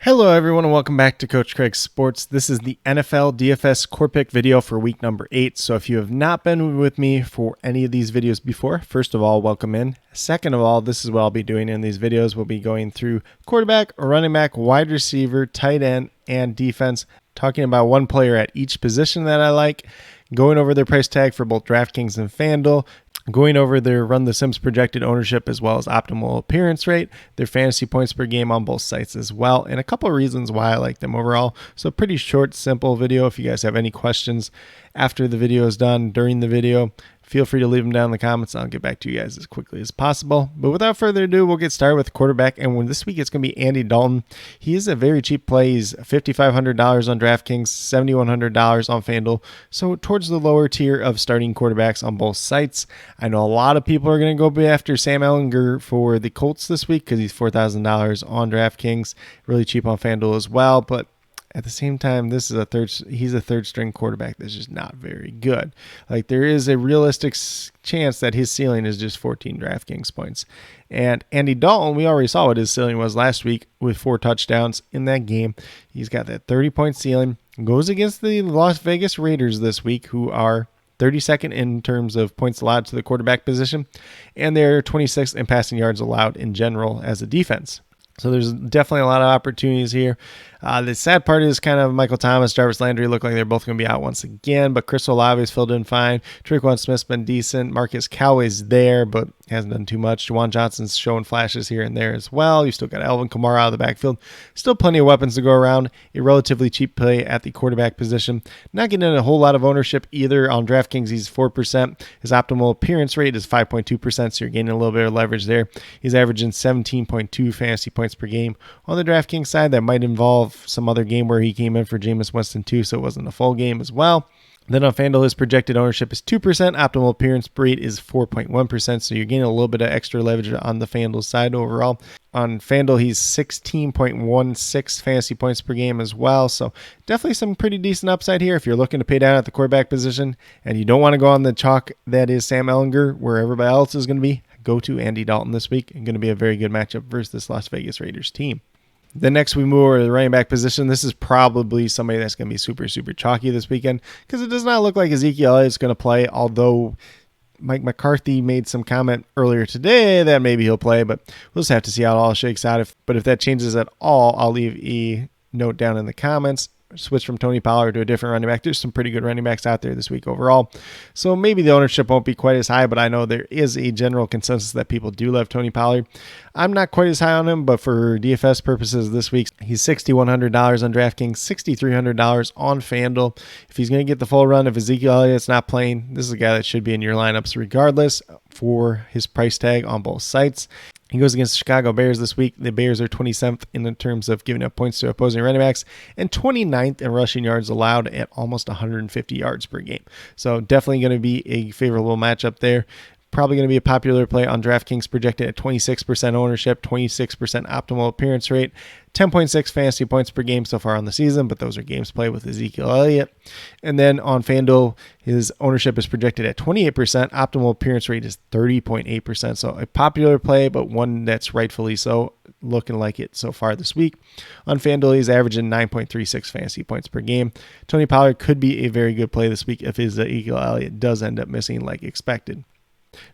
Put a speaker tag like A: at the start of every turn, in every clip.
A: Hello everyone and welcome back to Coach Craig Sports. This is the NFL DFS core pick video for week number 8. So if you have not been with me for any of these videos before, first of all, welcome in. Second of all, this is what I'll be doing in these videos. We'll be going through quarterback, running back, wide receiver, tight end, and defense, talking about one player at each position that I like, going over their price tag for both DraftKings and FanDuel, going over their Run the Sims projected ownership as well as optimal appearance rate, their fantasy points per game on both sites as well, and a couple of reasons why I like them overall. So pretty short, simple video. If you guys have any questions after the video is done, during the video, feel free to leave them down in the comments. I'll get back to you guys as quickly as possible. But without further ado, we'll get started with quarterback. And this week it's going to be Andy Dalton. He is a very cheap play. He's $5,500 on DraftKings, $7,100 on FanDuel. So towards the lower tier of starting quarterbacks on both sites. I know a lot of people are going to go after Sam Ehlinger for the Colts this week because he's $4,000 on DraftKings. Really cheap on FanDuel as well. But at the same time, he's a third string quarterback that's just not very good. Like, there is a realistic chance that his ceiling is just 14 DraftKings points. And Andy Dalton, we already saw what his ceiling was last week with 4 touchdowns in that game. He's got that 30-point ceiling. Goes against the Las Vegas Raiders this week, who are 32nd in terms of points allowed to the quarterback position, and they're 26th in passing yards allowed in general as a defense. So there's definitely a lot of opportunities here. The sad part is kind of Michael Thomas, Jarvis Landry look like they're both going to be out once again, but Chris Olave's filled in fine. Tre'Quan Smith's been decent. Marcus Callaway's there, but hasn't done too much. Juwan Johnson's showing flashes here and there as well. You still got Alvin Kamara out of the backfield. Still plenty of weapons to go around. A relatively cheap play at the quarterback position. Not getting a whole lot of ownership either. On DraftKings, he's 4%. His optimal appearance rate is 5.2%, so you're gaining a little bit of leverage there. He's averaging 17.2 fantasy points per game. On the DraftKings side, that might involve some other game where he came in for Jameis Winston too, so it wasn't a full game as well. Then on FanDuel, his projected ownership is 2%. Optimal appearance rate is 4.1%, so you're getting a little bit of extra leverage on the FanDuel side overall. On FanDuel, he's 16.16 fantasy points per game as well, so definitely some pretty decent upside here if you're looking to pay down at the quarterback position and you don't want to go on the chalk that is Sam Ehlinger, where everybody else is going to be. Go to Andy Dalton this week, and going to be a very good matchup versus this Las Vegas Raiders team. Then next we move over to the running back position. This is probably somebody that's going to be super, super chalky this weekend because it does not look like Ezekiel Elliott's going to play, although Mike McCarthy made some comment earlier today that maybe he'll play, but we'll just have to see how it all shakes out. But if that changes at all, I'll leave a note down in the comments. Switch from Tony Pollard to a different running back. There's some pretty good running backs out there this week overall. So maybe the ownership won't be quite as high, but I know there is a general consensus that people do love Tony Pollard. I'm not quite as high on him, but for DFS purposes this week, he's $6,100 on DraftKings, $6,300 on FanDuel. If he's going to get the full run, if Ezekiel Elliott's not playing, this is a guy that should be in your lineups regardless for his price tag on both sites. He goes against the Chicago Bears this week. The Bears are 27th in terms of giving up points to opposing running backs and 29th in rushing yards allowed at almost 150 yards per game. So definitely going to be a favorable matchup there. Probably going to be a popular play on DraftKings, projected at 26% ownership, 26% optimal appearance rate, 10.6 fantasy points per game so far on the season, but those are games played with Ezekiel Elliott. And then on FanDuel, his ownership is projected at 28%. Optimal appearance rate is 30.8%. So a popular play, but one that's rightfully so, looking like it so far this week. On FanDuel, he's averaging 9.36 fantasy points per game. Tony Pollard could be a very good play this week if his Ezekiel Elliott does end up missing like expected.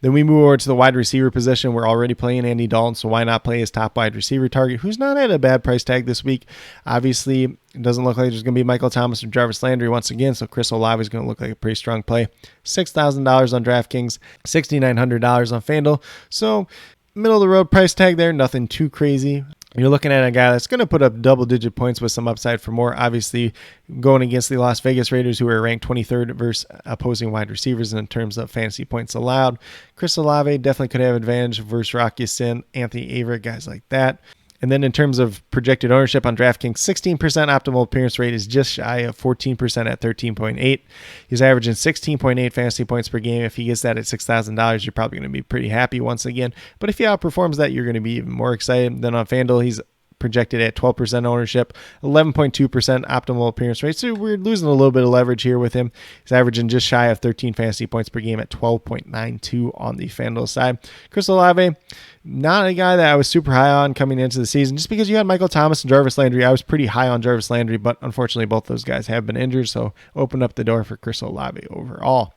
A: Then we move over to the wide receiver position. We're already playing Andy Dalton, so why not play his top wide receiver target, who's not at a bad price tag this week. Obviously, it doesn't look like there's going to be Michael Thomas or Jarvis Landry once again, so Chris Olave is going to look like a pretty strong play. $6,000 on DraftKings, $6,900 on FanDuel. So middle of the road price tag there, nothing too crazy. You're looking at a guy that's going to put up double-digit points with some upside for more. Obviously, going against the Las Vegas Raiders, who are ranked 23rd versus opposing wide receivers in terms of fantasy points allowed. Chris Olave definitely could have advantage versus Rock Ya-Sin, Anthony Averett, guys like that. And then in terms of projected ownership on DraftKings, 16% optimal appearance rate is just shy of 14% at 13.8. He's averaging 16.8 fantasy points per game. If he gets that at $6,000, you're probably going to be pretty happy once again. But if he outperforms that, you're going to be even more excited. Then on FanDuel, he's projected at 12% ownership, 11.2% optimal appearance rate. So we're losing a little bit of leverage here with him. He's averaging just shy of 13 fantasy points per game at 12.92 on the FanDuel side. Chris Olave, not a guy that I was super high on coming into the season, just because you had Michael Thomas and Jarvis Landry. I was pretty high on Jarvis Landry, but unfortunately both those guys have been injured, so opened up the door for Chris Olave overall.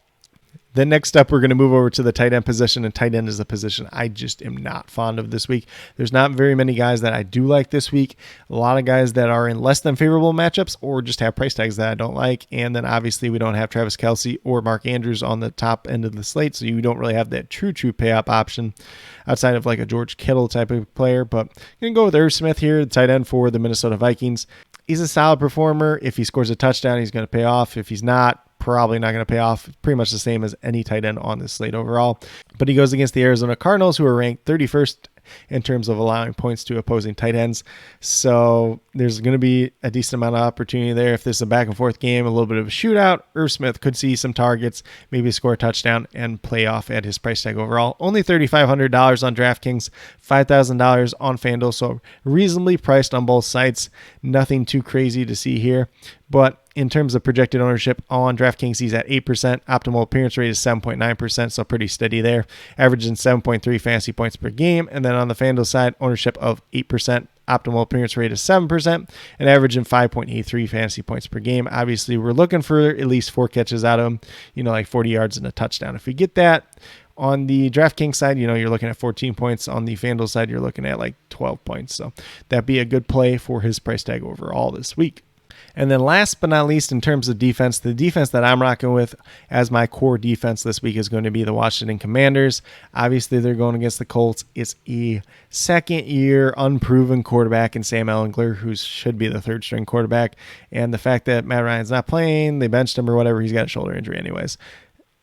A: Then next up, we're going to move over to the tight end position, and tight end is a position I just am not fond of this week. There's not very many guys that I do like this week. A lot of guys that are in less than favorable matchups or just have price tags that I don't like. And then obviously we don't have Travis Kelce or Mark Andrews on the top end of the slate, so you don't really have that true pay-up option outside of like a George Kittle type of player. But I'm going to go with Irv Smith here, the tight end for the Minnesota Vikings. He's a solid performer. If he scores a touchdown, he's going to pay off. If he's not, probably not going to pay off. Pretty much the same as any tight end on this slate overall. But he goes against the Arizona Cardinals, who are ranked 31st in terms of allowing points to opposing tight ends. So there's going to be a decent amount of opportunity there. If this is a back and forth game, a little bit of a shootout, Irv Smith could see some targets, maybe score a touchdown and play off at his price tag overall. Only $3,500 on DraftKings, $5,000 on FanDuel. So reasonably priced on both sites. Nothing too crazy to see here. But in terms of projected ownership on DraftKings, he's at 8%. Optimal appearance rate is 7.9%, so pretty steady there. Averaging 7.3 fantasy points per game. And then on the FanDuel side, ownership of 8%. Optimal appearance rate is 7%, and averaging 5.83 fantasy points per game. Obviously, we're looking for at least 4 catches out of him, like 40 yards and a touchdown. If we get that on the DraftKings side, you're looking at 14 points. On the FanDuel side, you're looking at like 12 points. So that'd be a good play for his price tag overall this week. And then last but not least, in terms of defense, the defense that I'm rocking with as my core defense this week is going to be the Washington Commanders. Obviously, they're going against the Colts. It's a second-year unproven quarterback in Sam Ehlinger, who should be the third-string quarterback. And the fact that Matt Ryan's not playing, they benched him or whatever, he's got a shoulder injury anyways.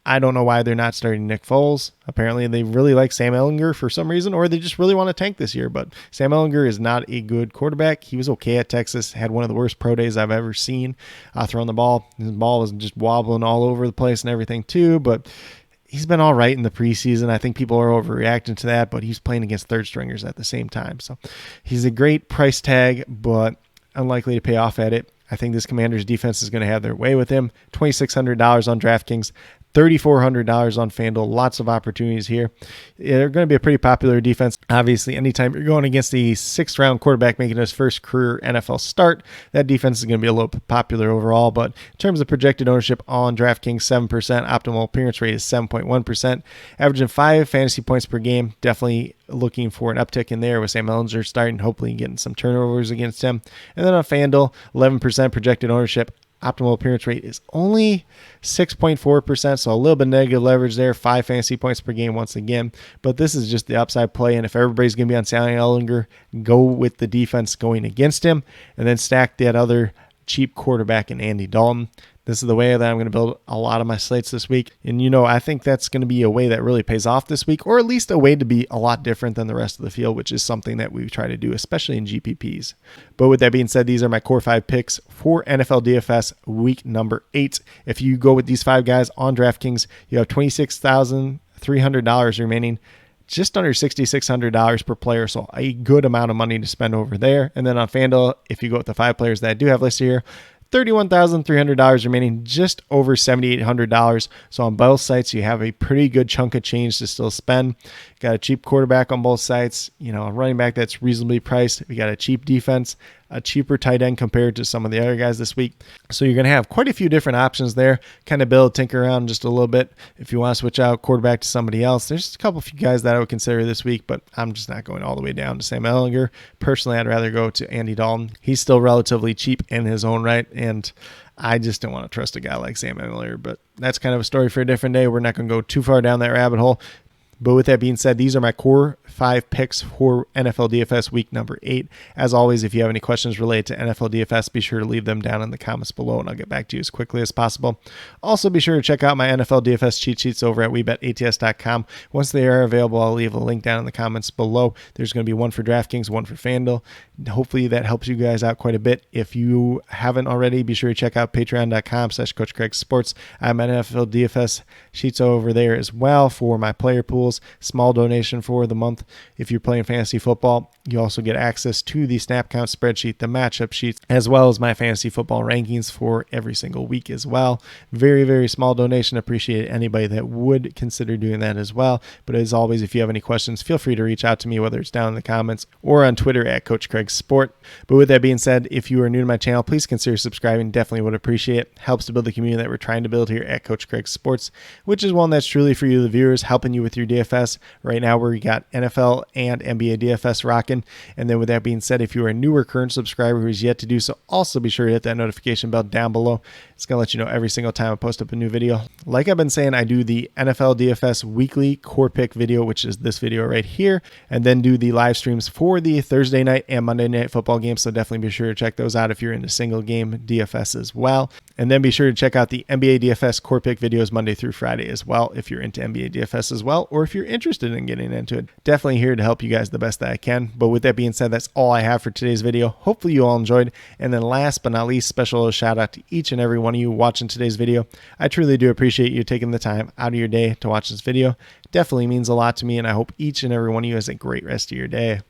A: I don't know why they're not starting Nick Foles. Apparently, they really like Sam Ehlinger for some reason, or they just really want to tank this year. But Sam Ehlinger is not a good quarterback. He was okay at Texas, had one of the worst pro days I've ever seen throwing the ball. His ball was just wobbling all over the place and everything too, but he's been all right in the preseason. I think people are overreacting to that, but he's playing against third stringers at the same time. So he's a great price tag, but unlikely to pay off at it. I think this Commanders defense is going to have their way with him. $2,600 on DraftKings, $3,400 on FanDuel. Lots of opportunities here. They're going to be a pretty popular defense. Obviously, anytime you're going against the 6th-round quarterback making his first career NFL start, that defense is going to be a little popular overall. But in terms of projected ownership on DraftKings, 7%. Optimal appearance rate is 7.1%. Averaging 5 fantasy points per game. Definitely looking for an uptick in there with Sam Ehlinger starting, hopefully getting some turnovers against him. And then on FanDuel, 11% projected ownership. Optimal appearance rate is only 6.4%, so a little bit negative leverage there. 5 fantasy points per game once again. But this is just the upside play, and if everybody's going to be on Sam Ehlinger, go with the defense going against him, and then stack that other cheap quarterback in Andy Dalton. This is the way that I'm going to build a lot of my slates this week. And, I think that's going to be a way that really pays off this week, or at least a way to be a lot different than the rest of the field, which is something that we try to do, especially in GPPs. But with that being said, these are my core 5 picks for NFL DFS week number 8. If you go with these 5 guys on DraftKings, you have $26,300 remaining. Just under $6,600 per player, so a good amount of money to spend over there. And then on FanDuel, if you go with the 5 players that I do have listed here, $31,300 remaining, just over $7,800. So on both sites, you have a pretty good chunk of change to still spend. Got a cheap quarterback on both sites, a running back that's reasonably priced. We got a cheap defense, a cheaper tight end compared to some of the other guys this week. So you're going to have quite a few different options there. Kind of tinker around just a little bit. If you want to switch out quarterback to somebody else, there's a couple few guys that I would consider this week, but I'm just not going all the way down to Sam Ehlinger. Personally, I'd rather go to Andy Dalton. He's still relatively cheap in his own right, and I just don't want to trust a guy like Sam Ehlinger, but that's kind of a story for a different day. We're not going to go too far down that rabbit hole. But with that being said, these are my core 5 picks for NFL DFS week number 8. As always, if you have any questions related to NFL DFS, be sure to leave them down in the comments below, and I'll get back to you as quickly as possible. Also, be sure to check out my NFL DFS cheat sheets over at WeBetATS.com. Once they are available, I'll leave a link down in the comments below. There's going to be one for DraftKings, one for FanDuel. Hopefully that helps you guys out quite a bit. If you haven't already, be sure to check out patreon.com/CoachCraigSports. I have my NFL DFS sheets over there as well for my player pool. tools, small donation for the month. If you're playing fantasy football, you also get access to the snap count spreadsheet, the matchup sheets, as well as my fantasy football rankings for every single week as well. Very, very small donation. Appreciate anybody that would consider doing that as well. But as always, if you have any questions, feel free to reach out to me, whether it's down in the comments or on Twitter at Coach Craig Sport. But with that being said, if you are new to my channel, please consider subscribing. Definitely would appreciate it. Helps to build the community that we're trying to build here at Coach Craig Sports, which is one that's truly for you, the viewers, helping you with your DFS. Right now, we got NFL and NBA DFS rocking. And then with that being said, if you are a newer current subscriber who is yet to do so, also be sure to hit that notification bell down below. It's going to let you know every single time I post up a new video. Like I've been saying, I do the NFL DFS weekly core pick video, which is this video right here, and then do the live streams for the Thursday night and Monday night football games. So definitely be sure to check those out if you're into single game DFS as well. And then be sure to check out the NBA DFS core pick videos Monday through Friday as well if you're into NBA DFS as well, or if you're interested in getting into it. Definitely here to help you guys the best that I can. But with that being said, that's all I have for today's video. Hopefully you all enjoyed. And then last but not least, special shout out to each and every one of you watching today's video. I truly do appreciate you taking the time out of your day to watch this video. Definitely means a lot to me, and I hope each and every one of you has a great rest of your day.